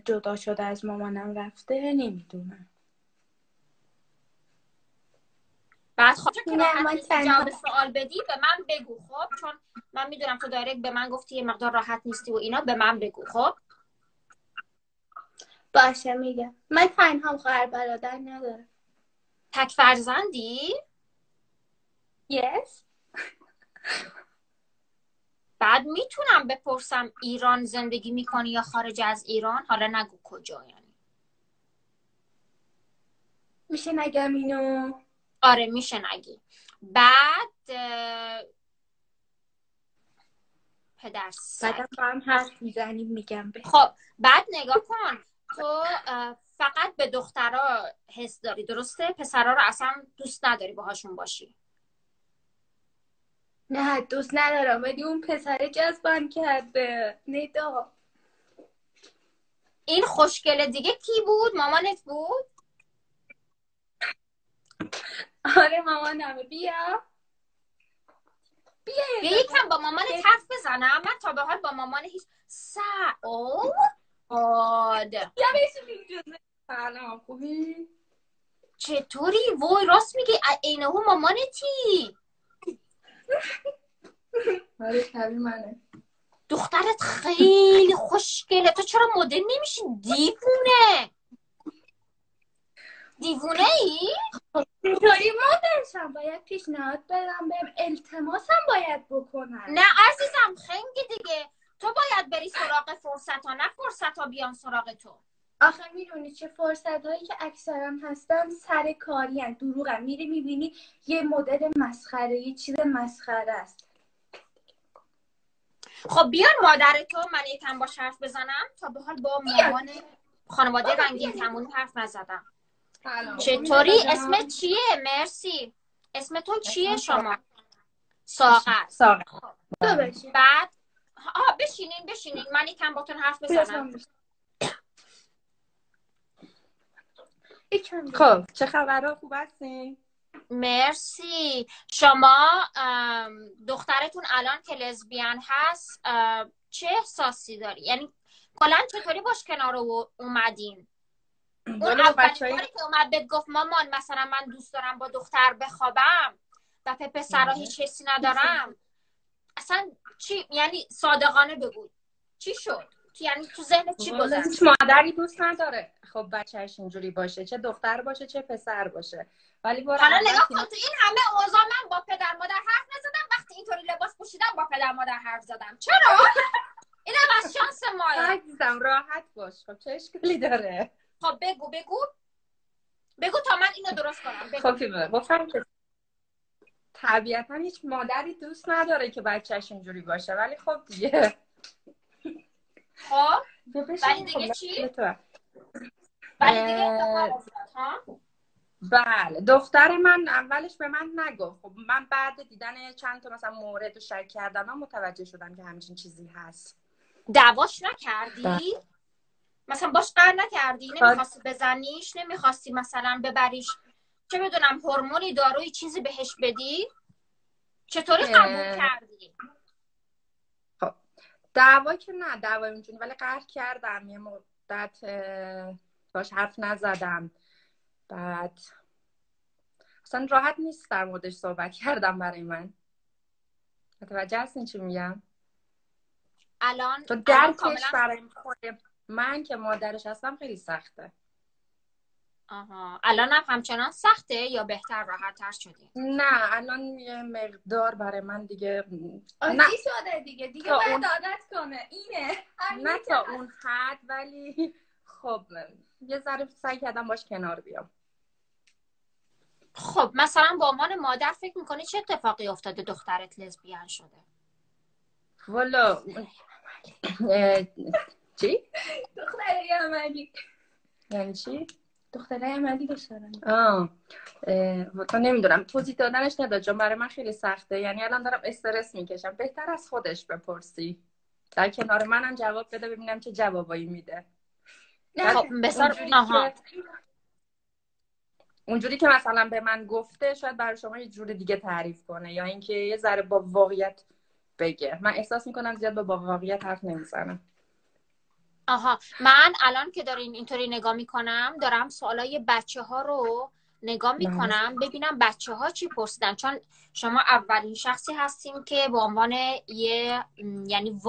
جدا شده از مامانم رفته نمیدونم. بعد خب که نه راحت من نیستی تنها جواب سوال بدی به من بگو خب، چون من میدونم تو دایرکت به من گفتی یه مقدار راحت نیستی و اینا، به من بگو خب. باشه میگم. من تنها خواهر برادر ندارم. تک فرزندی؟ Yes. بعد میتونم بپرسم ایران زندگی میکنی یا خارج از ایران؟ حالا نگو کجا یعنی. میشه نگم اینو؟ آره میشه نگی. بعد پدر سگ. بعدم با هم حرف میزنیم میگم به. خب بعد نگاه کن، تو فقط به دخترها حس داری درسته؟ پسرها رو اصلا دوست نداری باهاشون باشی؟ نه دوست ندارم، ولی اون پسر جذبم کرده. ندا. این خوشگله دیگه کی بود؟ مامانت بود؟ آره مامانمه. بیا یکم با مامانت حرف بزنم. من تا به حال با مامان هیچ یا بشین اینجا. سلام خوبی؟ چطوری؟ وای راست میگی اینه مامانتی. آره شبیه منه. دخترت خیلی خوشگله. تو چرا مدل نمیشی؟ دیوونه ای؟ اینطوری مادرشم باید پیشنهاد بدم بهم، التماسم باید بکنن. نه عزیزم خنگی دیگه. تو باید بری سراغ فرصت ها، نه فرصت ها بیان سراغ تو. آخه میدونی چه فرصت هایی که اکثرا هستن سر کاری هن. دروغم. میری میبینی یه مدل مسخره، یه چیز مسخره است. خب بیار مادر تو من یکم باش حرف بزنم. تا به حال با مامان خانواده رنگین کمونی حرف نزدم. چطوری؟ اسمت چیه؟ مرسی. اسم تو چیه شما؟ ساغر. تو بشین. بعد بشینین من یکم باتون حرف بزنم. خب چه خبرها؟ خوب هستین؟ مرسی. شما دخترتون الان که لزبیان هست چه احساسی داری؟ یعنی کلا چطوری باش کنار اومدین؟ اون اولین باری که اومد بهت گفت مامان مثلا من دوست دارم با دختر بخوابم و پسرها هیچ حسی ندارم، اصلا چی؟ یعنی صادقانه بگو چی شد؟ یعنی تو ذهنت چی گذشت؟ هیچ مادری دوست نداره خب بچهش اینجوری باشه، چه دختر باشه چه پسر باشه. ولی حالا نگاه کن، تو این همه اوضاع من با پدر مادر حرف نزدم، وقتی اینطوری لباس پوشیدم با پدر مادر حرف زدم. چرا؟ اینم از شانس ماه. عزیزم راحت باش. خب چه اشکالی داره؟ خب بگو تا من اینو درست کنم. خب گفتم که طبیعتا هیچ مادری دوست نداره که بچهش اینجوری باشه، ولی خب دیگه. خب ولی دیگه چی؟ ولی دیگه بله دختر من اولش به من نگفت. خب من بعد دیدن چند تا مثلا مورد رو شک کردن متوجه شدم که همچین چیزی هست. دعواش نکردی؟ مثلا باش قهر نکردی؟ نمیخواستی بزنیش؟ نمیخواستی مثلا ببریش چه بدونم هورمونی دارویی چیزی بهش بدی؟ چطوری قبول کردی؟ خب دعوا که نه، دعوا اونجوری، ولی قهر کردم یه مدت باش حرف نزدم. بعد اصلا راحت نیست در موردش صحبت کردم. برای من متوجه هستین چی میگم؟ الان تو درکش برای خود من که مادرش هستم خیلی سخته. الان هم همچنان سخته یا بهتر راحت‌تر شدی؟ نه الان یه مقدار برای من دیگه عادی شده دیگه باید عادت کنه. اینه نه تا اون حد، ولی خب یه ذره سعی کردم باش کنار بیام. خب مثلا با عنوان مادر فکر میکنی چه اتفاقی افتاده دخترت لزبیان شده؟ والا چی؟ دختره عملی. یعنی چی؟ دختره عملی داشتم. تو نمیدونم توضیح دادنش نداد چون برای من خیلی سخته. یعنی الان دارم استرس میکشم. بهتر از خودش بپرسی، در کنار منم جواب بده ببینم چه جوابایی میده. خب اونجوری که مثلا به من گفته شاید برای شما یه جور دیگه تعریف کنه، یا اینکه یه ذره با واقعیت بگه. من احساس میکنم زیاد با واقعیت حرف نمیزنم. آها، من الان که دارین اینطوری نگاه میکنم دارم سوالای بچه ها رو نگاه بله. میکنم ببینم بچه ها چی پرسیدن، چون شما اولین شخصی هستین که به عنوان یعنی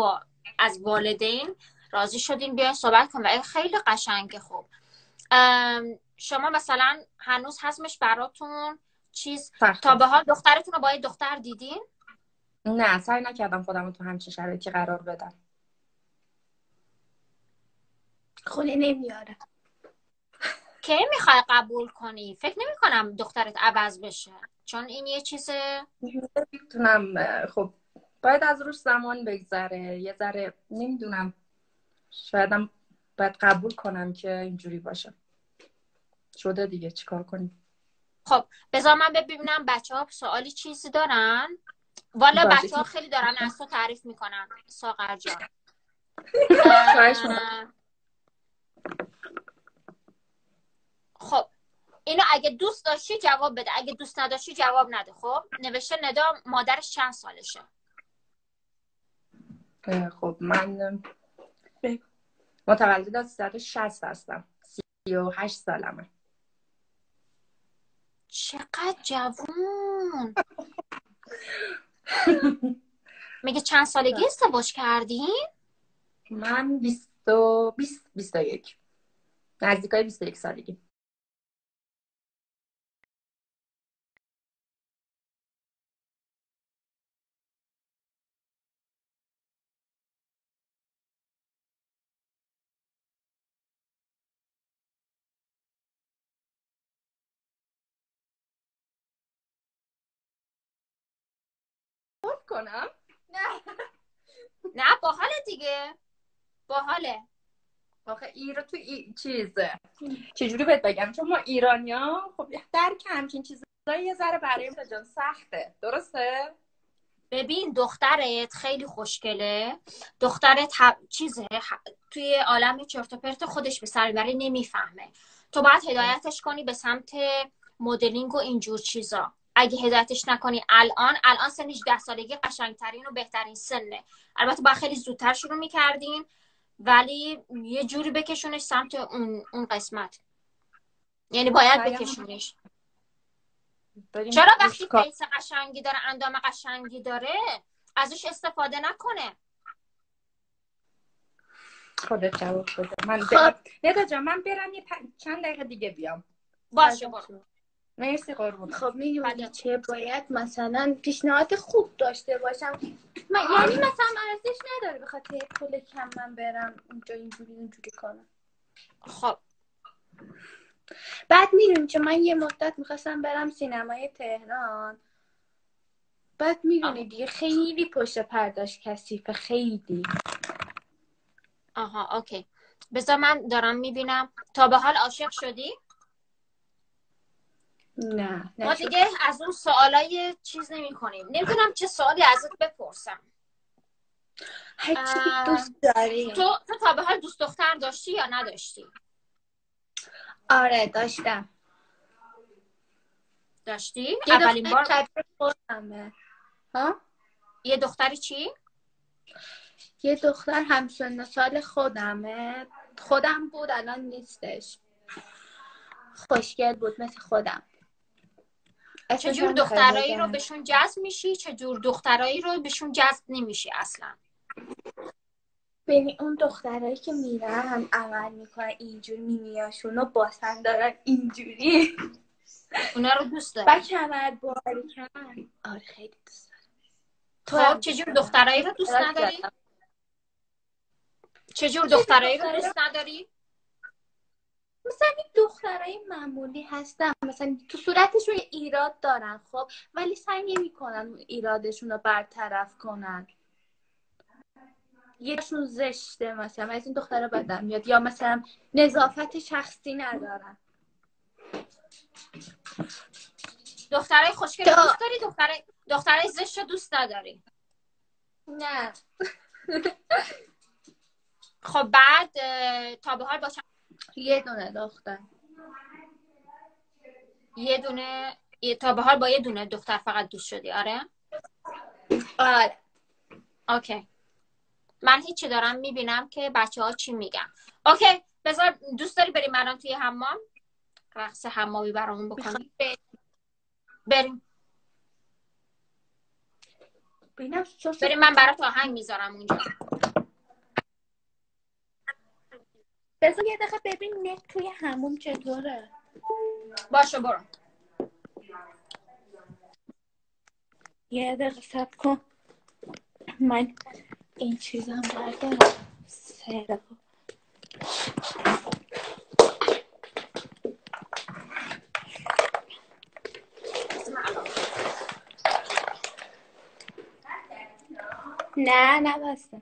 از والدین راضی شدین بیاین صحبت کنیم و این خیلی قشنگه. خوب شما مثلا هنوز هضمش براتون چیز سخته. تا به حال دخترتون رو با یه دختر دیدین؟ نه، سعی نکردم خودم رو تو همچین شرایطی قرار بدم. خونه نمیاره. کی میخوای قبول کنی؟ فکر نمی کنم دخترت عوض بشه، چون این یه چیز نمیتونم. خب باید از روش زمان بگذره یه ذره. نمیدونم، شایدم باید قبول کنم که اینجوری باشه. شده دیگه، چیکار کنیم. خب بذار من ببینم بچه ها سوالی چیزی دارن. والا باشه. بچه ها خیلی دارن از تو تعریف میکنن ساغر جان. خواهش می‌کنم. خب اینو اگه دوست داشتی جواب بده، اگه دوست نداشتی جواب نده. خب نوشته ندا مادرش چند سالشه؟ خب من متولد از 360 هستم. 38 سالمه. چقدر جوون. میگه چند سالگی ازدواج کردین؟ من 21 نزدیکای 21 سالگی. کنم؟ نه باحاله دیگه، باحاله. آخه تو چجوری بهت بگم، چون ما ایرانیا خب درک همچین چیزایی یه ذره برای ما جان سخته. درسته؟ ببین دخترت خیلی خوشگله، دخترت توی عالم چرت و پرت خودش به سر میبره، نمیفهمه. تو باید هدایتش کنی به سمت مدلینگ و اینجور چیزا. اگه هدایتش نکنی الان سنش 10 سالگی قشنگترین و بهترین سنه. البته باید خیلی زودتر شروع میکردین، ولی یه جوری بکشونش سمت اون قسمت، یعنی باید بکشونش. چرا وقتی فیس قشنگی داره، اندام قشنگی داره، ازش استفاده نکنه؟ خودت جواب بده. من ندا جان من برم یه چند دقیقه دیگه بیام. باشه برو. مرسی قربون. خب میدونی چه باید مثلا پیشنهاد خوب داشته باشم. یعنی مثلا ارزش نداره به خاطر پول کم من برم اونجا اینجوری کنم. خب بعد میدونی چه من یه مدت میخواستم برم سینمای تهران. بعد میدونی دیگه خیلی پشت پرداش کثیفه، خیلی. آها اوکی. بذار من دارم میبینم. تا به حال عاشق شدی؟ نه ما دیگه از اون سوالای چیز نمی کنیم. نمیدونم چه سوالی ازت بپرسم. هرچی دوست داری. تو تا به حال دوست دختر داشتی یا نداشتی؟ آره داشتم. داشتی؟ اولین بار خودمه. ها؟ یه دختری چی؟ یه دختر همسن سال خودم بود، الان نیستش. خوشگل بود مثل خودم. چه جور دخترایی رو بهشون جذب میشی؟ چه جور دخترایی رو بهشون جذب نمیشی اصلا؟ ببین اون دخترایی که میرن عمل میکنن اینجور میمیاشون و باسن دارن اینجوری، اونا رو دوست داری؟ با کمر باری کن. آره خیلی دوست دارم. خب چه جور دخترایی رو دوست نداری؟ چه جور دخترایی رو دوست نداری؟ مثلا این دخترای معمولی هستن، مثلا تو صورتشون ایراد دارن خب، ولی سعی نمی‌کنن ایرادشون رو برطرف کنن. یهشون زشته مثلا از این دخترها بدم میاد، یا مثلا نظافت شخصی ندارن. دخترای خوشگل دوست داری؟ دخترای زشت رو دوست نداری؟ نه. خب بعد تا به حال با یه دونه دختر. تا به حال با یه دونه دختر فقط دوست شدی؟ آره. آره. اوکی. من هیچی دارم میبینم که بچه ها چی میگن. اوکی بذار، دوست داری بریم الان توی حمام رقص حمامی برامون بکنی؟ بریم بریم، من برات آهنگ میذارم اونجا. بذار یه دقیقه ببین نت توی هموم چطوره. باشه برو. یه دقیقه صبر کن، من این چیزم بردارم سر. نه بسته.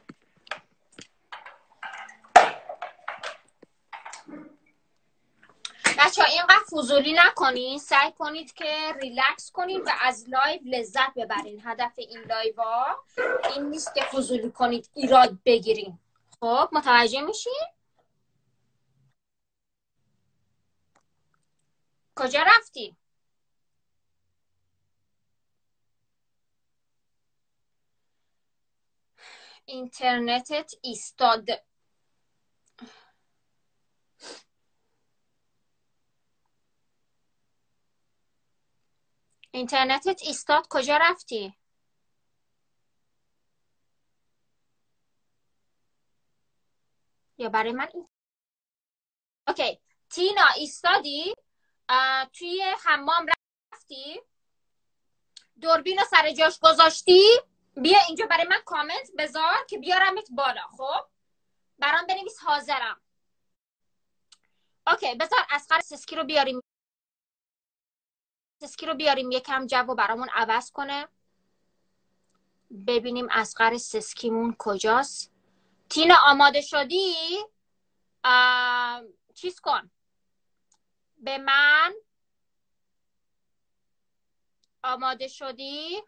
بچه ها اینقدر فضولی نکنین، سعی کنید که ریلکس کنید و از لایو لذت ببرین. هدف این لایو ها این نیست که فضولی کنید ایراد بگیرین. خب متوجه میشین؟ کجا رفتی؟ اینترنتت ایستاد. اینترنتت ایستاد، کجا رفتی؟ یا برای من اوکی. تینا ایستادی؟ توی حمام رفتی؟ دوربین رو سر جاش گذاشتی؟ بیا اینجا برای من کامنت بذار که بیارمت بالا. خب برام بنویس حاضرم. اوکی بذار اصغر سسکی رو بیاریم یکم جو برامون عوض کنه. ببینیم اصغر سسکیمون کجاست. تینا آماده شدی؟ چیز کن به من. آماده شدی؟